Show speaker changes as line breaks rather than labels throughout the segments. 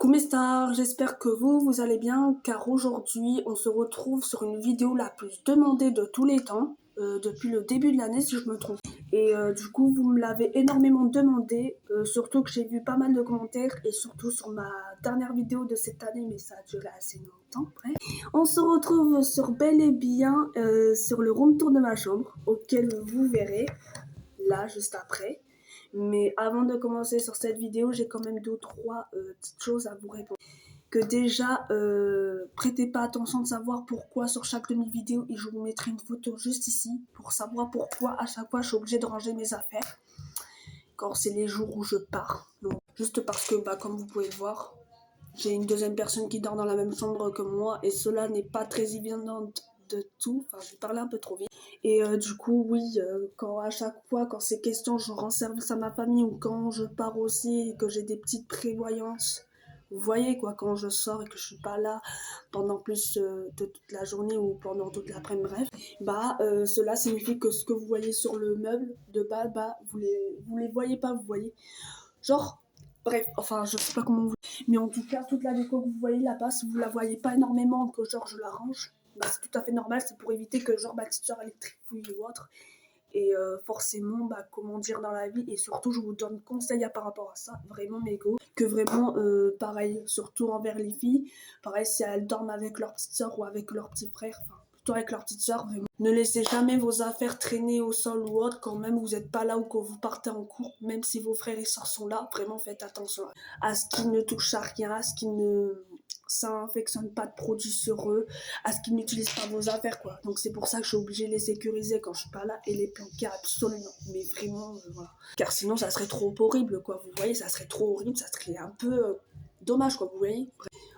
Coucou mes stars, j'espère que vous allez bien car aujourd'hui on se retrouve sur une vidéo la plus demandée de tous les temps, depuis le début de l'année si je me trompe. Et du coup vous me l'avez énormément demandé, surtout que j'ai vu pas mal de commentaires et surtout sur ma dernière vidéo de cette année, mais ça a duré assez longtemps. Bref. On se retrouve sur bel et bien sur le room tour de ma chambre, auquel vous verrez là juste après. Mais avant de commencer sur cette vidéo, j'ai quand même 2-3 petites choses à vous répondre. Que déjà, prêtez pas attention de savoir pourquoi sur chaque demi-vidéo, et je vous mettrai une photo juste ici, pour savoir pourquoi à chaque fois je suis obligée de ranger mes affaires, quand c'est les jours où je pars. Donc, juste parce que, comme vous pouvez le voir, j'ai une deuxième personne qui dort dans la même chambre que moi, et cela n'est pas très évident de tout. Enfin, je vais parler un peu trop vite. Et du coup, oui, quand à chaque fois, quand c'est question, je rends service à ma famille, ou quand je pars aussi et que j'ai des petites prévoyances, vous voyez quoi, quand je sors et que je suis pas là pendant plus de toute la journée ou pendant toute l'après-midi, bref, cela signifie que ce que vous voyez sur le meuble de bas, vous les voyez pas, vous voyez. Genre, bref, enfin, je sais pas comment vous... Mais en tout cas, toute la déco que vous voyez là-bas, si vous la voyez pas énormément, que genre je la range, c'est tout à fait normal, c'est pour éviter que genre ma petite soeur électrique fouille ou autre. Et forcément, comment dire dans la vie, et surtout je vous donne conseil par rapport à ça, vraiment mes go, que vraiment pareil, surtout envers les filles, pareil si elles dorment avec leur petite soeur ou avec leur petit frère, enfin plutôt avec leur petite soeur, vraiment. Ne laissez jamais vos affaires traîner au sol ou autre quand même vous n'êtes pas là ou quand vous partez en cours, même si vos frères et soeurs sont là, vraiment faites attention à ce qu'ils ne touchent à rien, à ce qu'ils ne s'infectionnent pas de produits sur eux, à ce qu'ils n'utilisent pas vos affaires quoi. Donc c'est pour ça que je suis obligée de les sécuriser quand je suis pas là et les planquer absolument, mais vraiment voilà. Car sinon ça serait trop horrible quoi, vous voyez, ça serait trop horrible, ça serait un peu dommage quoi, vous voyez.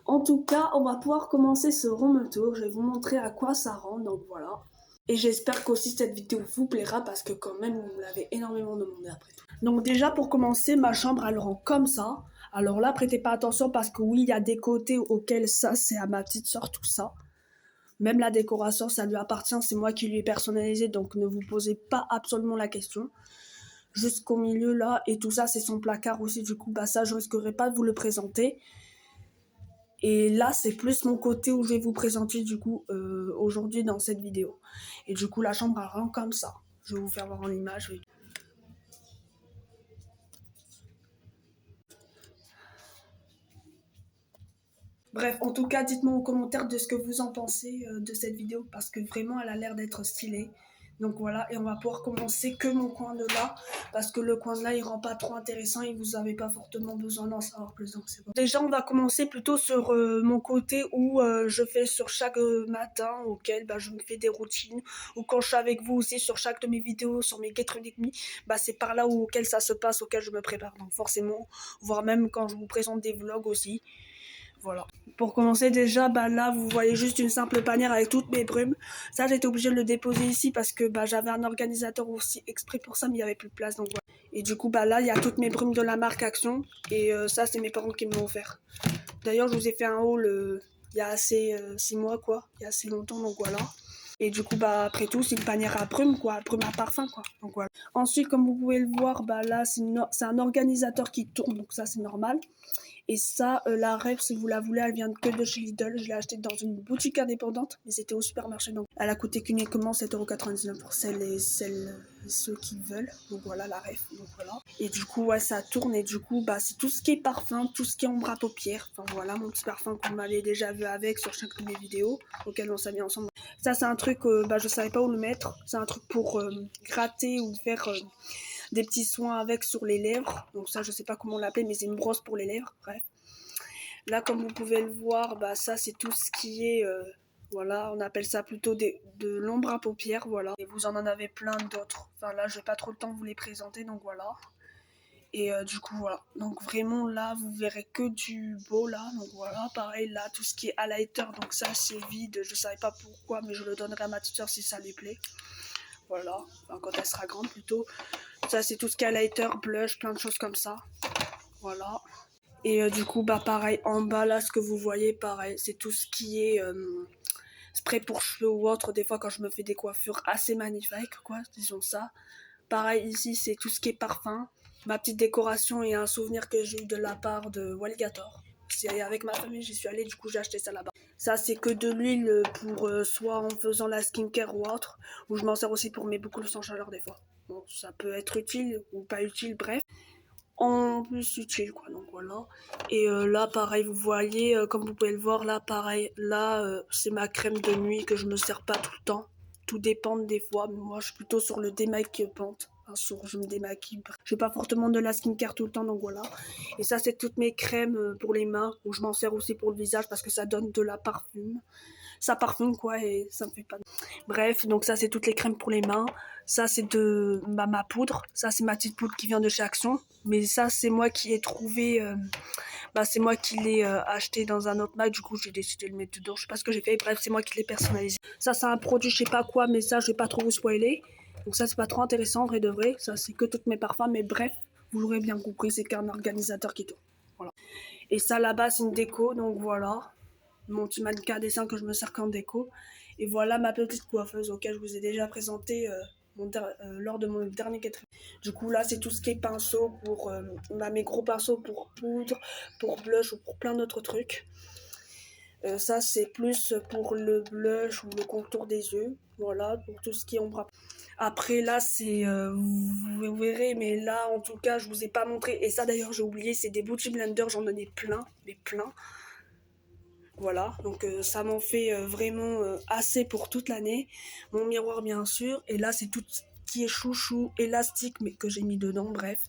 En tout cas, on va pouvoir commencer ce room tour, je vais vous montrer à quoi ça rend, donc voilà. Et j'espère qu'aussi cette vidéo vous plaira parce que quand même vous me l'avez énormément demandé après tout. Donc déjà pour commencer, ma chambre elle rend comme ça. Alors là prêtez pas attention parce que oui il y a des côtés auxquels ça c'est à ma petite soeur tout ça. Même la décoration ça lui appartient, c'est moi qui lui ai personnalisé donc ne vous posez pas absolument la question. Jusqu'au milieu là et tout ça c'est son placard aussi du coup ça je risquerai pas de vous le présenter. Et là, c'est plus mon côté où je vais vous présenter du coup aujourd'hui dans cette vidéo. Et du coup, la chambre elle rend comme ça. Je vais vous faire voir en image. Bref, en tout cas, dites-moi en commentaire de ce que vous en pensez de cette vidéo parce que vraiment, elle a l'air d'être stylée. Donc voilà, et on va pouvoir commencer que mon coin de là, parce que le coin de là, il rend pas trop intéressant et vous avez pas fortement besoin d'en savoir plus, donc c'est bon. Déjà, on va commencer plutôt sur mon côté où je fais sur chaque matin, auquel je me fais des routines, ou quand je suis avec vous aussi sur chaque de mes vidéos, sur mes Get Ready With Me, c'est par là auquel ça se passe, auquel je me prépare, donc forcément, voire même quand je vous présente des vlogs aussi. Voilà. Pour commencer déjà, là vous voyez juste une simple panière avec toutes mes brumes. Ça j'ai été obligée de le déposer ici parce que j'avais un organisateur aussi exprès pour ça mais il n'y avait plus de place donc voilà. Et du coup là il y a toutes mes brumes de la marque Action et ça c'est mes parents qui me l'ont offert. D'ailleurs je vous ai fait un haul il y a assez 6 mois quoi, il y a assez longtemps donc voilà. Et du coup après tout c'est une panière à brume quoi, brume à parfum quoi. Donc voilà. Ensuite comme vous pouvez le voir là c'est un organisateur qui tourne donc ça c'est normal. Et ça, la ref, si vous la voulez, elle vient que de chez Lidl. Je l'ai achetée dans une boutique indépendante, mais c'était au supermarché. Donc, elle a coûté qu'uniquement 7,99 € pour ceux qui veulent. Donc voilà, la ref. Donc voilà. Et du coup, ouais, ça tourne. Et du coup, c'est tout ce qui est parfum, tout ce qui est ombre à paupières. Enfin voilà, mon petit parfum qu'on m'avait déjà vu avec sur chaque de mes vidéos, auquel on s'est mis ensemble. Ça, c'est un truc, je savais pas où le mettre. C'est un truc pour gratter ou faire... des petits soins avec sur les lèvres, donc ça je sais pas comment l'appeler mais c'est une brosse pour les lèvres, bref. Là comme vous pouvez le voir, ça c'est tout ce qui est, voilà, on appelle ça plutôt de l'ombre à paupières, voilà. Et vous en avez plein d'autres, enfin là j'ai pas trop le temps de vous les présenter, donc voilà. Et du coup voilà, donc vraiment là vous verrez que du beau là, donc voilà, pareil là tout ce qui est highlighter, donc ça c'est vide, je savais pas pourquoi mais je le donnerai à ma petite soeur si ça lui plaît. Voilà, quand elle sera grande plutôt. Ça c'est tout ce qui est highlighter, blush, plein de choses comme ça. Voilà. Et du coup pareil en bas là ce que vous voyez pareil c'est tout ce qui est spray pour cheveux ou autre. Des fois quand je me fais des coiffures assez magnifiques quoi, disons ça. Pareil ici c'est tout ce qui est parfum. Ma petite décoration et un souvenir que j'ai eu de la part de Walligator. c'est avec ma famille, j'y suis allée, du coup j'ai acheté ça là-bas. Ça c'est que de l'huile pour soit en faisant la skincare ou autre, ou je m'en sers aussi pour mes boucles sans chaleur des fois. Bon, ça peut être utile ou pas utile, bref. En plus utile quoi, donc voilà. Et là pareil, vous voyez, comme vous pouvez le voir là pareil, là c'est ma crème de nuit que je me sers pas tout le temps. Tout dépend des fois, mais moi je suis plutôt sur le démaquillement. Je me démaquille. Je fais pas fortement de la skincare tout le temps, donc voilà. Et ça c'est toutes mes crèmes pour les mains, où je m'en sers aussi pour le visage parce que ça donne de la parfume. Ça parfume quoi et ça me fait pas. Bref, donc ça c'est toutes les crèmes pour les mains. Ça c'est de ma poudre. Ça c'est ma petite poudre qui vient de chez Action. Mais ça c'est moi qui ai trouvé. C'est moi qui l'ai acheté dans un autre Mac. Du coup j'ai décidé de le mettre dedans. Je sais pas ce que j'ai fait. Bref, c'est moi qui l'ai personnalisé. Ça c'est un produit je sais pas quoi, mais ça je vais pas trop vous spoiler. Donc ça c'est pas trop intéressant en vrai de vrai. Ça c'est que toutes mes parfums. Mais bref, vous l'aurez bien compris, c'est qu'un organisateur qui tourne. Voilà. Et ça là-bas c'est une déco. Donc voilà. Mon petit mannequin à dessin que je me sers qu'en déco. Et voilà ma petite coiffeuse auquel je vous ai déjà présenté lors de mon dernier quatrième. Du coup là c'est tout ce qui est pinceau pour mes gros pinceaux pour poudre, pour blush ou pour plein d'autres trucs. Ça c'est plus pour le blush ou le contour des yeux. Voilà, pour tout ce qui est ombre. Après là c'est vous verrez, mais là en tout cas je vous ai pas montré. Et ça d'ailleurs j'ai oublié, c'est des beauty blenders, j'en ai plein, mais plein. Voilà, donc ça m'en fait vraiment assez pour toute l'année. Mon miroir bien sûr, et là c'est tout ce qui est chouchou, élastique, mais que j'ai mis dedans, bref.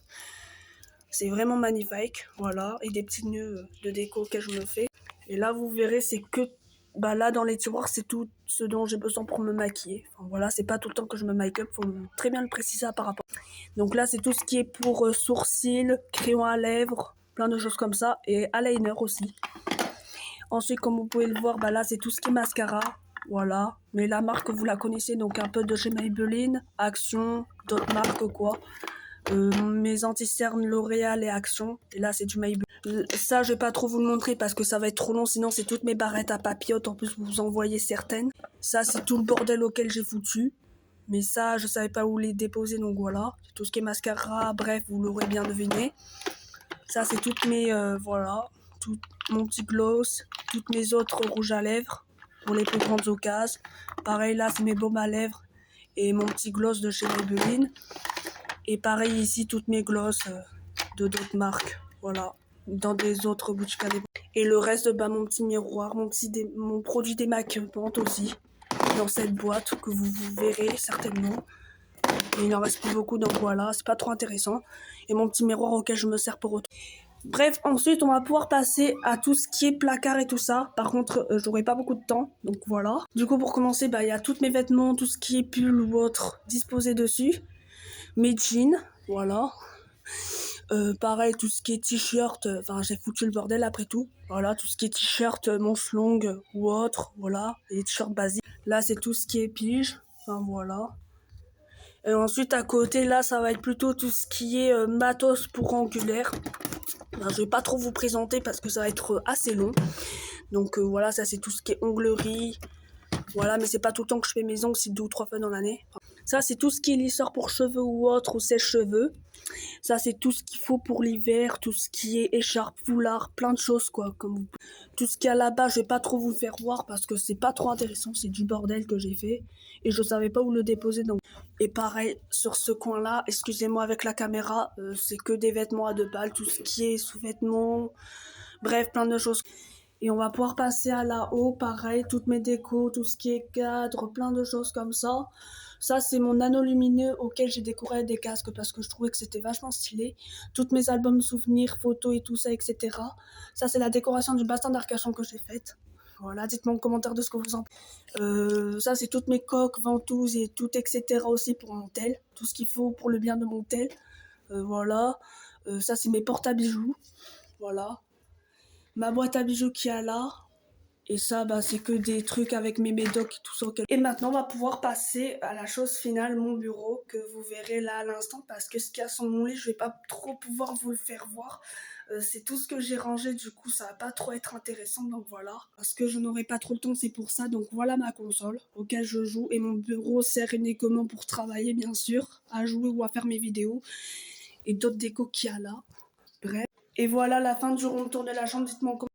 C'est vraiment magnifique, voilà, et des petits nœuds de déco que je me fais. Et là vous verrez, c'est que, là dans les tiroirs, c'est tout ce dont j'ai besoin pour me maquiller. Enfin, voilà, c'est pas tout le temps que je me make-up, faut très bien le préciser par rapport. Donc là c'est tout ce qui est pour sourcils, crayon à lèvres, plein de choses comme ça, et eyeliner aussi. Ensuite, comme vous pouvez le voir, là, c'est tout ce qui est mascara. Voilà. Mais la marque, vous la connaissez, donc un peu de chez Maybelline, Action, d'autres marques, quoi. Mes anti-cernes L'Oréal et Action. Et là, c'est du Maybelline. Ça, je vais pas trop vous le montrer parce que ça va être trop long. Sinon, c'est toutes mes barrettes à papillotes. En plus, vous en voyez certaines. Ça, c'est tout le bordel auquel j'ai foutu. Mais ça, je savais pas où les déposer, donc voilà. Tout ce qui est mascara, bref, vous l'aurez bien deviné. Ça, c'est toutes mes... voilà. Tout mon petit gloss, toutes mes autres rouges à lèvres pour les plus grandes occasions. Pareil là c'est mes baumes à lèvres et mon petit gloss de chez Maybelline. Et pareil ici toutes mes gloss de d'autres marques. Voilà, dans des autres boutiques à lèvres. Et le reste mon petit miroir, mon produit démaquillant aussi dans cette boîte que vous verrez certainement. Mais il n'en reste plus beaucoup donc voilà, c'est pas trop intéressant. Et mon petit miroir auquel je me sers pour autre. Bref, ensuite, on va pouvoir passer à tout ce qui est placard et tout ça. Par contre, j'aurai pas beaucoup de temps, donc voilà. Du coup, pour commencer, il y a tous mes vêtements, tout ce qui est pull ou autre disposé dessus. Mes jeans, voilà. Pareil, tout ce qui est t-shirt, j'ai foutu le bordel après tout. Voilà, tout ce qui est t-shirt, manches longues ou autre, voilà. Les t-shirts basiques. Là, c'est tout ce qui est pige, voilà. Et ensuite, à côté, là, ça va être plutôt tout ce qui est matos pour angulaire. Je vais pas trop vous présenter parce que ça va être assez long. Donc voilà, ça c'est tout ce qui est onglerie. Voilà, mais c'est pas tout le temps que je fais mes ongles, c'est 2 ou 3 fois dans l'année. Ça c'est tout ce qui est lisseur pour cheveux ou autre, ou sèche-cheveux. Ça c'est tout ce qu'il faut pour l'hiver, tout ce qui est écharpe, foulard, plein de choses quoi. Tout ce qu'il y a là-bas, je vais pas trop vous le faire voir parce que c'est pas trop intéressant, c'est du bordel que j'ai fait. Et je savais pas où le déposer donc. Et pareil, sur ce coin-là, excusez-moi avec la caméra, c'est que des vêtements à 2 balles, tout ce qui est sous-vêtements, bref, plein de choses. Et on va pouvoir passer à là-haut, pareil, toutes mes décos, tout ce qui est cadre, plein de choses comme ça. Ça, c'est mon anneau lumineux auquel j'ai décoré des casques parce que je trouvais que c'était vachement stylé. Toutes mes albums souvenirs, photos et tout ça, etc. Ça, c'est la décoration du bassin d'Arcachon que j'ai faite. Voilà, dites-moi en commentaire de ce que vous en pensez. Ça, c'est toutes mes coques, ventouses et tout, etc. aussi pour mon tel. Tout ce qu'il faut pour le bien de mon tel. Voilà. Ça, c'est mes portes à bijoux. Voilà. Ma boîte à bijoux qui est là. Et ça, c'est que des trucs avec mes médocs et tout ça. Et maintenant, on va pouvoir passer à la chose finale, mon bureau, que vous verrez là à l'instant. Parce que ce qu'il y a sur mon lit, je vais pas trop pouvoir vous le faire voir. C'est tout ce que j'ai rangé, du coup ça va pas trop être intéressant, donc voilà. Parce que je n'aurai pas trop le temps, c'est pour ça. Donc voilà ma console auquel je joue. Et mon bureau sert uniquement pour travailler, bien sûr, à jouer ou à faire mes vidéos. Et d'autres décos qu'il y a là. Bref. Et voilà la fin du rond tour de la chambre, dites-moi en commentaire.